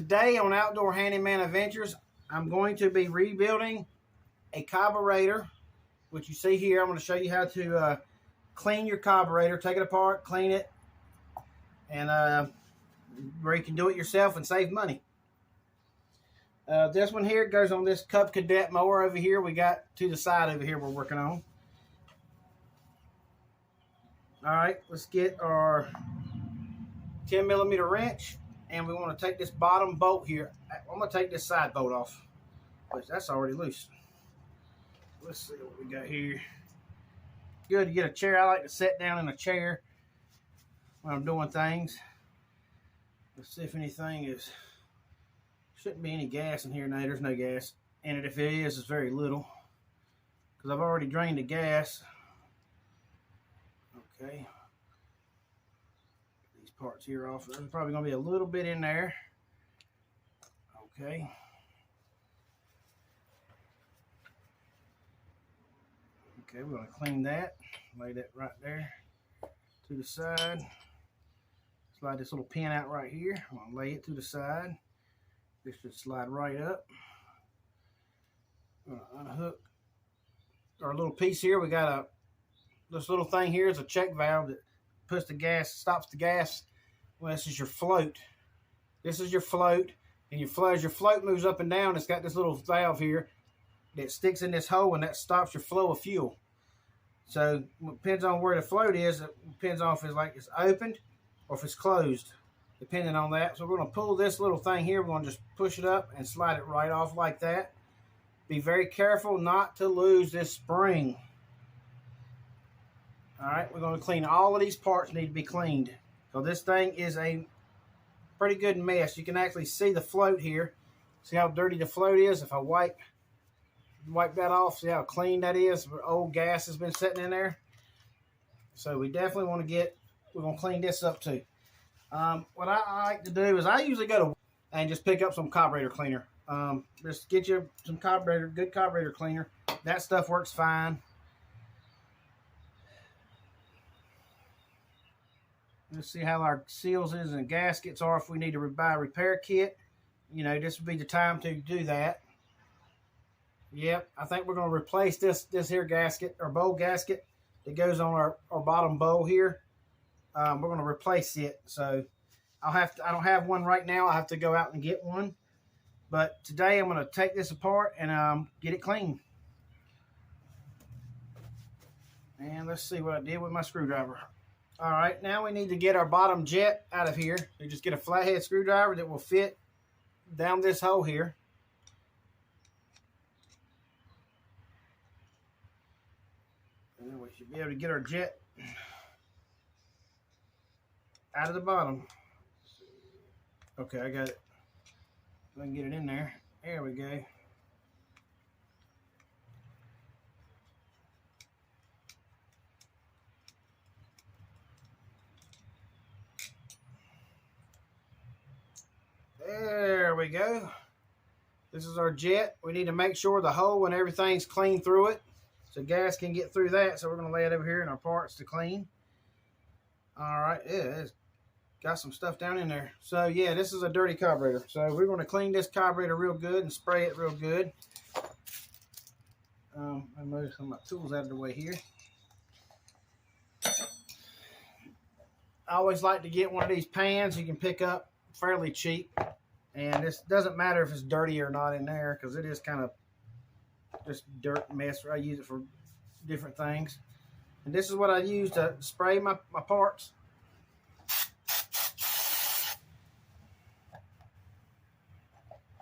Today on Outdoor Handyman-Adventures, I'm going to be rebuilding a carburetor, which you see here. I'm going to show you how to clean your carburetor, take it apart, clean it, and where you can do it yourself and save money. This one here goes on this Cub Cadet mower over here. We got to the side over here we're working on. All right, let's get our 10mm wrench, and we want to take this bottom bolt here. I'm going to take this side bolt off, but that's already loose. Let's see what we got here. Good to get a chair. I like to sit down in a chair when I'm doing things. Let's see if anything is... Shouldn't be any gas in here. No, there's no gas in it. If it is, it's very little, because I've already drained the gas. Okay. These parts here off. There's probably going to be a little bit in there. Okay. Okay, we're going to clean that. Lay that right there to the side. Slide this little pin out right here. I'm going to lay it to the side. This should slide right up. I'm going to unhook our little piece here. We got this little thing here is a check valve that puts the gas, stops the gas. Well, this is your float. This is your float, and as your float moves up and down, it's got this little valve here that sticks in this hole, and that stops your flow of fuel. So it depends on where the float is. It depends on if it's opened or if it's closed, depending on that. So we're going to pull this little thing here. We're going to just push it up and slide it right off like that. Be very careful not to lose this spring. All right, we're going to clean all of these parts. Need to be cleaned. So this thing is a pretty good mess. You can actually see the float here. See how dirty the float is? If I wipe that off, see how clean that is? Old gas has been sitting in there. So we definitely want to we're going to clean this up too. What I like to do is I usually go to and just pick up some carburetor cleaner. Just get you some good carburetor cleaner. That stuff works fine. Let's see how our seals is and gaskets are. If we need to buy a repair kit, you know, this would be the time to do that. Yep, I think we're going to replace this here gasket, or bowl gasket that goes on our bottom bowl here. We're going to replace it. So I don't have one right now. I have to go out and get one. But today I'm going to take this apart and get it clean. And let's see what I did with my screwdriver. All right, now we need to get our bottom jet out of here. You just get a flathead screwdriver that will fit down this hole here. And then we should be able to get our jet out of the bottom. Okay, I got it. I can get it in there. There we go. There we go. This is our jet. We need to make sure the hole and everything's clean through it, so gas can get through that. So we're going to lay it over here in our parts to clean. All right, yeah, it's got some stuff down in there. So yeah, this is a dirty carburetor. So we're going to clean this carburetor real good and spray it real good. I'll move some of my tools out of the way here. I always like to get one of these pans you can pick up fairly cheap. And this doesn't matter if it's dirty or not in there, because it is kind of just dirt mess. I use it for different things. And this is what I use to spray my parts.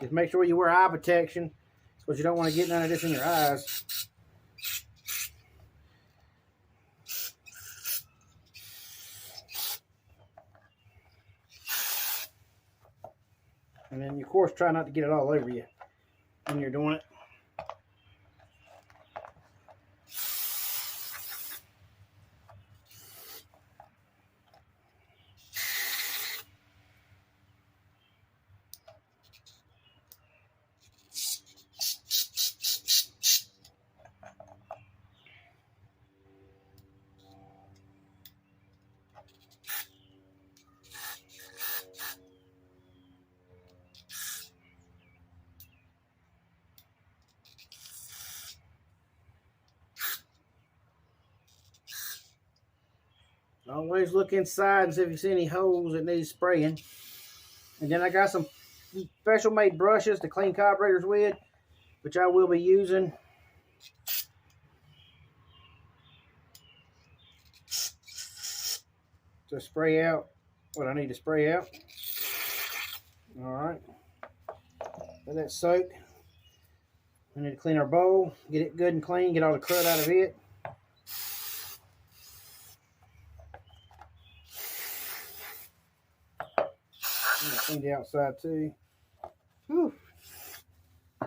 Just make sure you wear eye protection, because you don't want to get none of this in your eyes. And then, of course, try not to get it all over you when you're doing it. Always look inside and see if you see any holes that need spraying. And then I got some special made brushes to clean carburetors with, which I will be using. To spray out what I need to spray out. All right. Let that soak. We need to clean our bowl, get it good and clean, get all the crud out of it. Clean the outside too. Whew.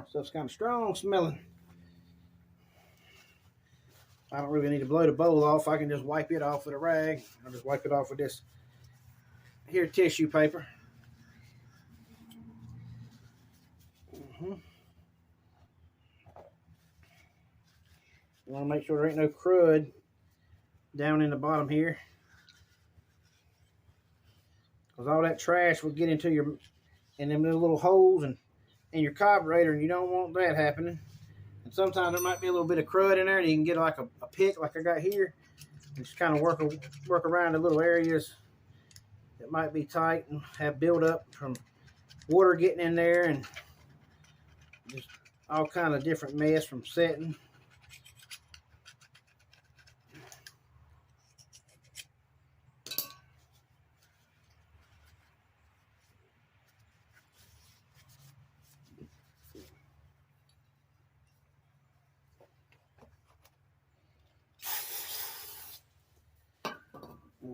Stuff's kind of strong smelling. I don't really need to blow the bowl off. I can just wipe it off with a rag. I'll just wipe it off with this here tissue paper. You want to make sure there ain't no crud down in the bottom here, because all that trash will get into your them little holes and in your carburetor, and you don't want that happening. And sometimes there might be a little bit of crud in there, and you can get like a pick like I got here, and just kind of work around the little areas that might be tight and have buildup from water getting in there and just all kind of different mess from setting.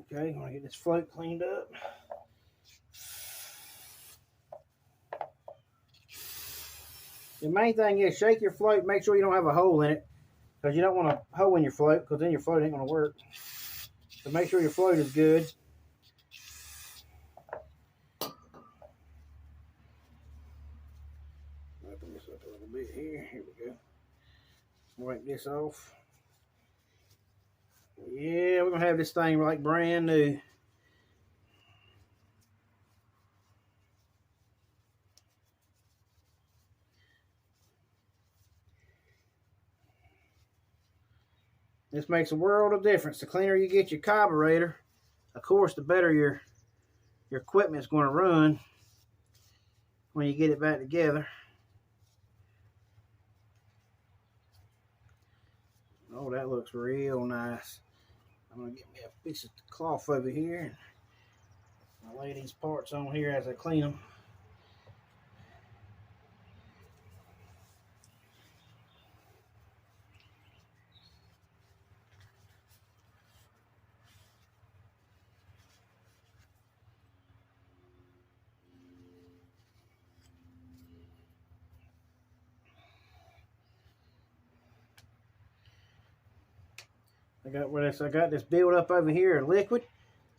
Okay, I'm gonna get this float cleaned up. The main thing is shake your float, make sure you don't have a hole in it, because you don't want a hole in your float, because then your float ain't gonna work. So make sure your float is good. Open this up a little bit here. Here we go. Wipe this off. Yeah, we're gonna have this thing like brand new. This makes a world of difference. The cleaner you get your carburetor, of course, the better your equipment's going to run when you get it back together. Oh, that looks real nice. I'm going to get me a piece of cloth over here, and I'll lay these parts on here as I clean them. I got this build up over here in liquid.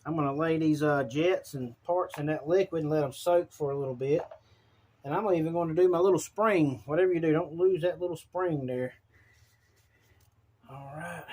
I'm going to lay these jets and parts in that liquid and let them soak for a little bit. And I'm even going to do my little spring. Whatever you do, don't lose that little spring there. All right.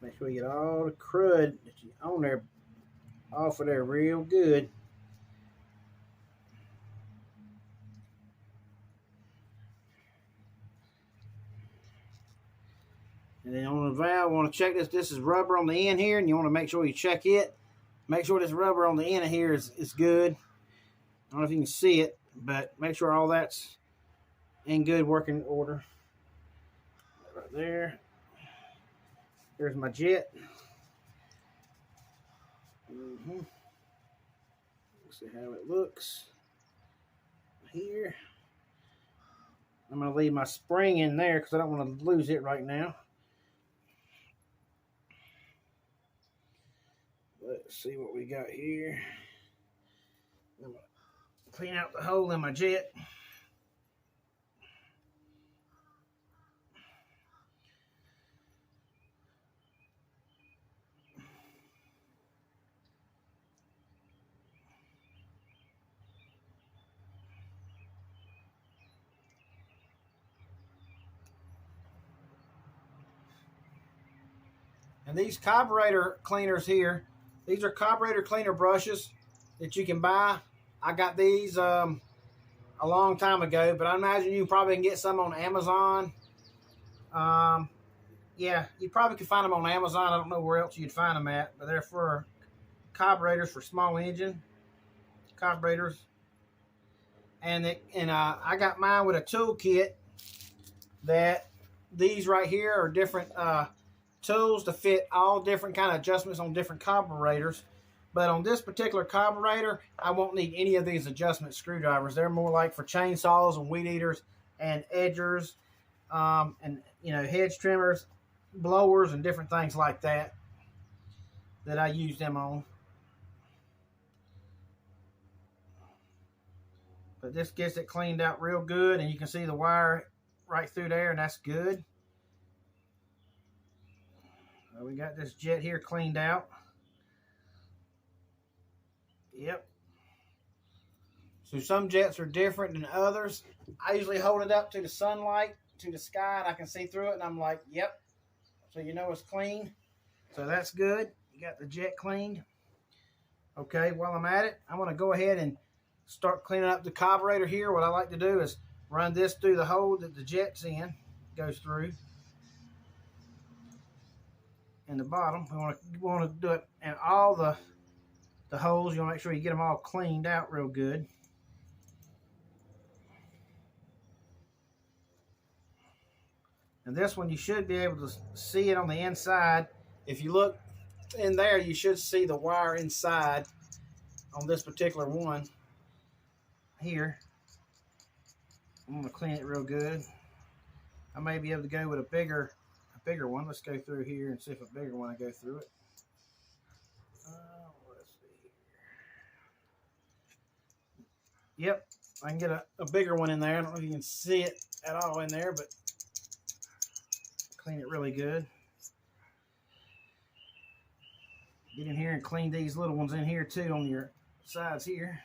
Make sure you get all the crud that you on there off of there real good. And then on the valve, you want to check this. This is rubber on the end here, and you want to make sure you check it. Make sure this rubber on the end of here is good. I don't know if you can see it, but make sure all that's in good working order. Right there. Here's my jet. See how it looks here. I'm going to leave my spring in there because I don't want to lose it right now. Let's see what we got here. I'm going to clean out the hole in my jet. And these carburetor cleaners here, these are carburetor cleaner brushes that you can buy. I got these a long time ago, but I imagine you probably can get some on Amazon. Yeah, you probably could find them on Amazon. I don't know where else you'd find them at, but they're for carburetors for small engine carburetors. And I got mine with a tool kit that these right here are different tools to fit all different kind of adjustments on different carburetors. But on this particular carburetor, I won't need any of these adjustment screwdrivers. They're more like for chainsaws and weed eaters and edgers, and hedge trimmers, blowers, and different things like that I use them on. But this gets it cleaned out real good, and you can see the wire right through there, and that's good. We got this jet here cleaned out. Yep. So some jets are different than others. I usually hold it up to the sunlight, to the sky, and I can see through it, and I'm like, yep. So you know it's clean. So that's good. You got the jet cleaned. Okay, while I'm at it, I'm going to go ahead and start cleaning up the carburetor here. What I like to do is run this through the hole that the jet's in, goes through. In the bottom, we want to do it in all the holes. You want to make sure you get them all cleaned out real good. And this one, you should be able to see it on the inside. If you look in there, you should see the wire inside on this particular one here. I'm going to clean it real good. I may be able to go with a bigger one. Let's go through here and see if a bigger one I go through it. Let's see here. Yep, I can get a bigger one in there. I don't know if you can see it at all in there, but clean it really good. Get in here and clean these little ones in here too on your sides here.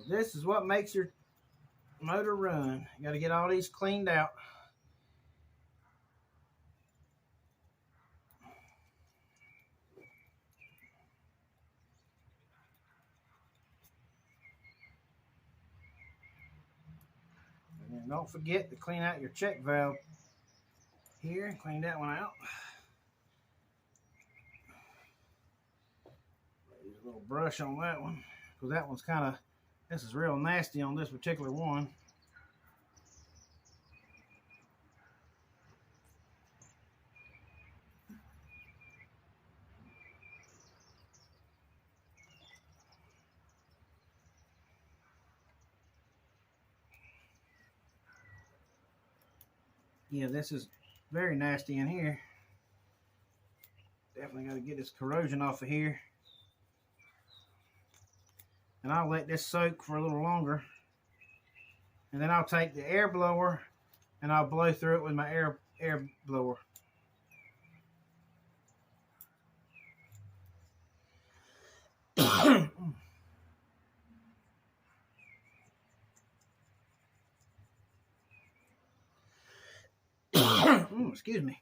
This is what makes your motor run. You got to get all these cleaned out. And then don't forget to clean out your check valve here. Clean that one out. Use a little brush on that one, because that one's kind of, this is real nasty on this particular one. Yeah, this is very nasty in here. Definitely got to get this corrosion off of here. And I'll let this soak for a little longer. And then I'll take the air blower and I'll blow through it with my air blower. Excuse me.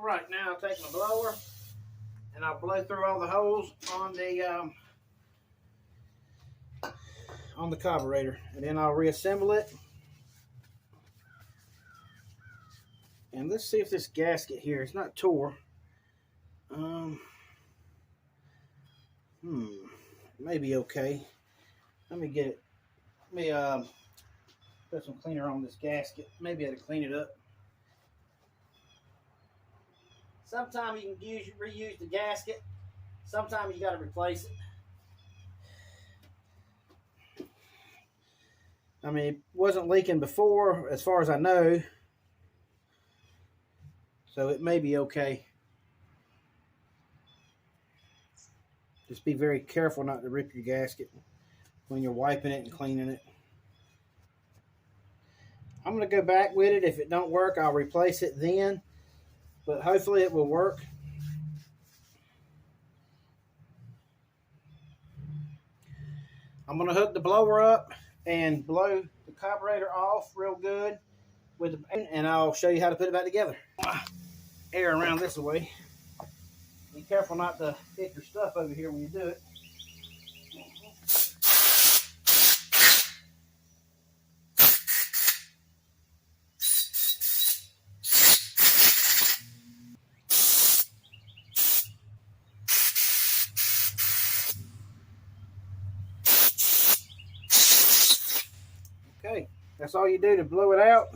All right, now I'll take my blower and I'll blow through all the holes on the carburetor, and then I'll reassemble it. And let's see if this gasket here is not tore. Maybe okay. Let me get it. Let me put some cleaner on this gasket. Maybe I had to clean it up. Sometimes you can reuse the gasket. Sometimes you got to replace it. I mean, it wasn't leaking before, as far as I know. So it may be okay. Just be very careful not to rip your gasket when you're wiping it and cleaning it. I'm going to go back with it. If it don't work, I'll replace it then. But hopefully it will work. I'm going to hook the blower up and blow the carburetor off real good with and I'll show you how to put it back together. Air around this way. Be careful not to hit your stuff over here when you do it. Okay, that's all you do to blow it out.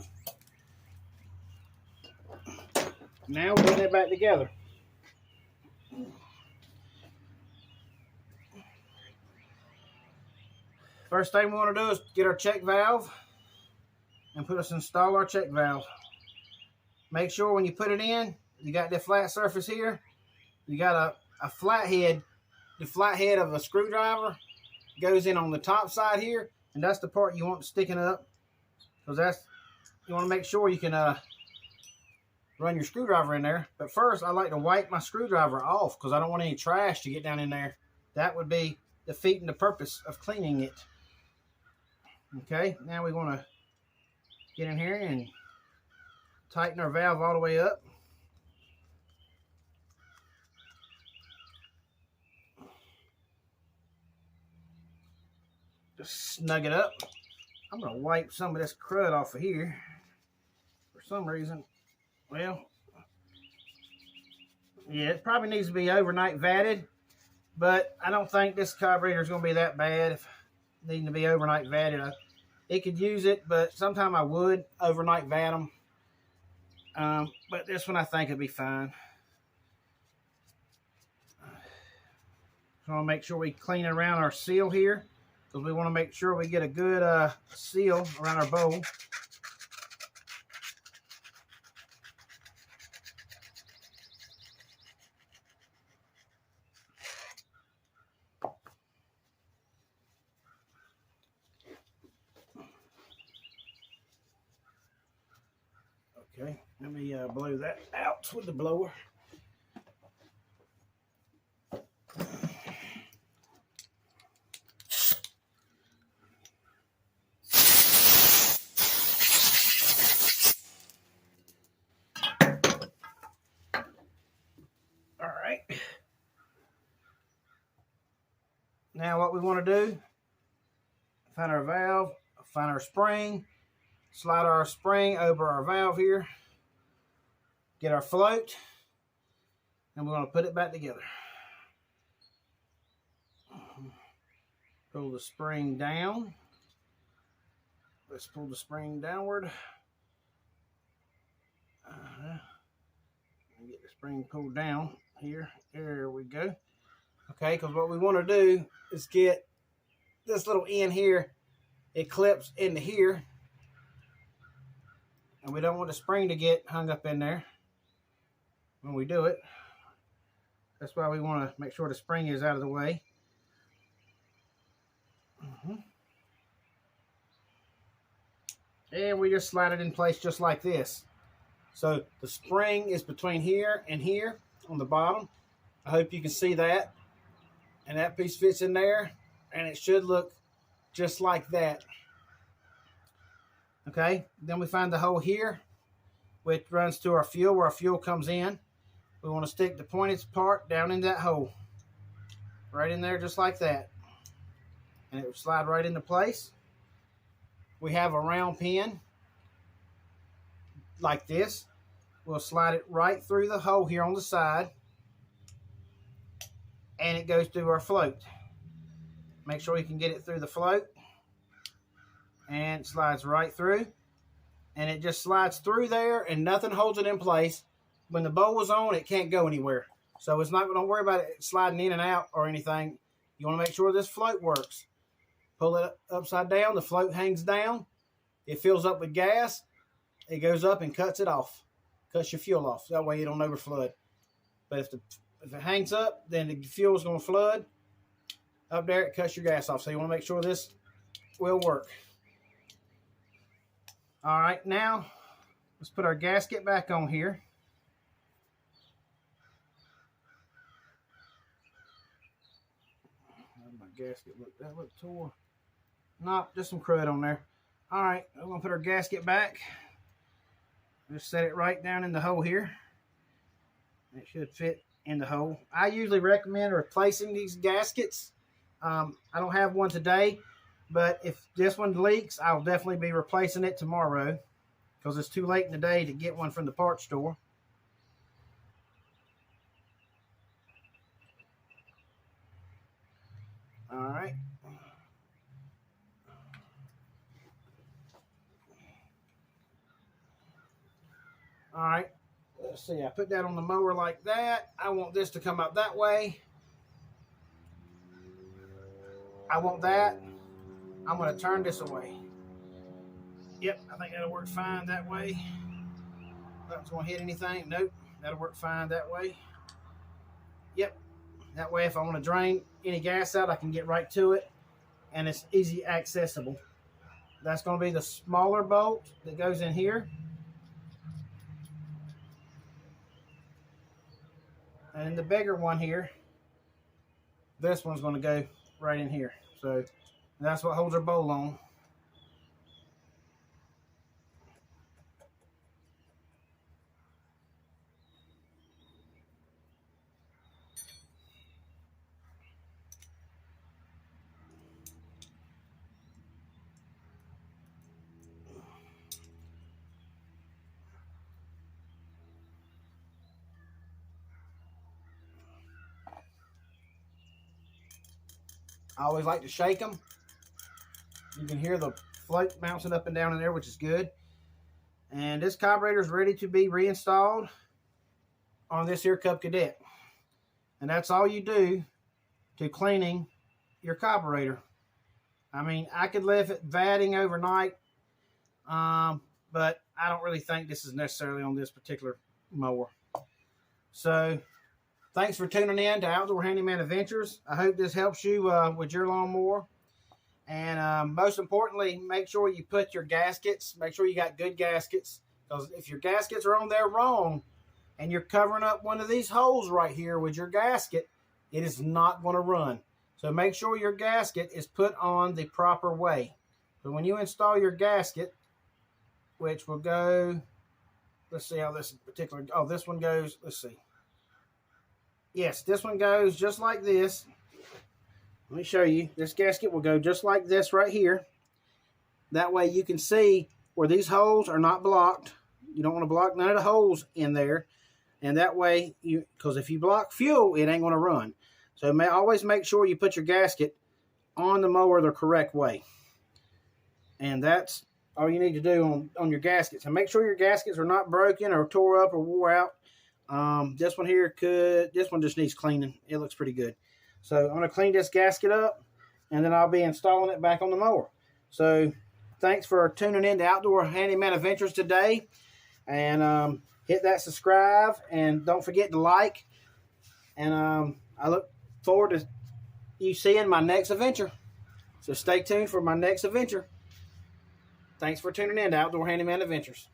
Now we're putting it back together. First thing we want to do is get our check valve and install our check valve. Make sure when you put it in, you got the flat surface here. You got a flathead. The flathead of a screwdriver goes in on the top side here, and that's the part you want sticking up, because you want to make sure you can run your screwdriver in there. But first, I like to wipe my screwdriver off because I don't want any trash to get down in there. That would be defeating the purpose of cleaning it. Okay, now we want to get in here and tighten our valve all the way up. Just snug it up. I'm going to wipe some of this crud off of here for some reason. Well, yeah, it probably needs to be overnight vatted, but I don't think this carburetor is going to be that bad if needing to be overnight vatted. It could use it, but sometime I would overnight vat them. But this one I think it'll be fine. So I'll make sure we clean it around our seal here, because we want to make sure we get a good seal around our bowl. Okay, let me blow that out with the blower. All right. Now what we want to do, find our valve, find our spring, slide our spring over our valve here, get our float, and we're going to put it back together. Pull the spring down. Let's pull the spring downward. Get the spring pulled down here. There we go. Okay, because what we want to do is get this little end here. It clips into here. And we don't want the spring to get hung up in there when we do it. That's why we want to make sure the spring is out of the way. And we just slide it in place just like this. So the spring is between here and here on the bottom. I hope you can see that. And that piece fits in there, and it should look just like that. Okay, then we find the hole here, which runs to our fuel, where our fuel comes in. We want to stick the pointed part down in that hole. Right in there, just like that. And it will slide right into place. We have a round pin like this. We'll slide it right through the hole here on the side. And it goes through our float. Make sure you can get it through the float. And it slides right through. And it just slides through there and nothing holds it in place. When the bowl is on, it can't go anywhere. So it's not, don't worry about it sliding in and out or anything. You want to make sure this float works. Pull it upside down, the float hangs down. It fills up with gas. It goes up and cuts it off. Cuts your fuel off. That way you don't overflood. But if it hangs up, then the fuel is going to flood. Up there, it cuts your gas off. So you want to make sure this will work. All right, now let's put our gasket back on here. My gasket looked tore. No, just some crud on there. All right, I'm gonna put our gasket back. Just set it right down in the hole here. It should fit in the hole. I usually recommend replacing these gaskets. I don't have one today, but if this one leaks, I'll definitely be replacing it tomorrow because it's too late in the day to get one from the parts store. All right. All right. Let's see. I put that on the mower like that. I want this to come out that way. I want that. I'm going to turn this away. Yep, I think that'll work fine that way. Nothing's going to hit anything. Nope, that'll work fine that way. Yep, that way if I want to drain any gas out, I can get right to it. And it's easy accessible. That's going to be the smaller bolt that goes in here. And the bigger one here, this one's going to go right in here. So that's what holds our bowl on. I always like to shake them. You can hear the float bouncing up and down in there, which is good. And this carburetor is ready to be reinstalled on this here Cub Cadet. And that's all you do to cleaning your carburetor. I mean, I could leave it vatting overnight, but I don't really think this is necessarily on this particular mower. So, thanks for tuning in to Outdoor Handyman Adventures. I hope this helps you with your lawnmower. And most importantly, make sure you put your gaskets, make sure you got good gaskets. Because if your gaskets are on there wrong and you're covering up one of these holes right here with your gasket, it is not going to run. So make sure your gasket is put on the proper way. So when you install your gasket, which will go, let's see how this particular, oh, this one goes, let's see. Yes, this one goes just like this. Let me show you. This gasket will go just like this right here. That way you can see where these holes are not blocked. You don't want to block none of the holes in there. And that way, because if you block fuel, it ain't going to run. So always make sure you put your gasket on the mower the correct way. And that's all you need to do on your gaskets. And make sure your gaskets are not broken or tore up or wore out. This one here this one just needs cleaning. It looks pretty good. So I'm going to clean this gasket up and then I'll be installing it back on the mower. So thanks for tuning in to Outdoor Handyman Adventures today. And hit that subscribe and don't forget to like. And I look forward to you seeing my next adventure. So stay tuned for my next adventure. Thanks for tuning in to Outdoor Handyman Adventures.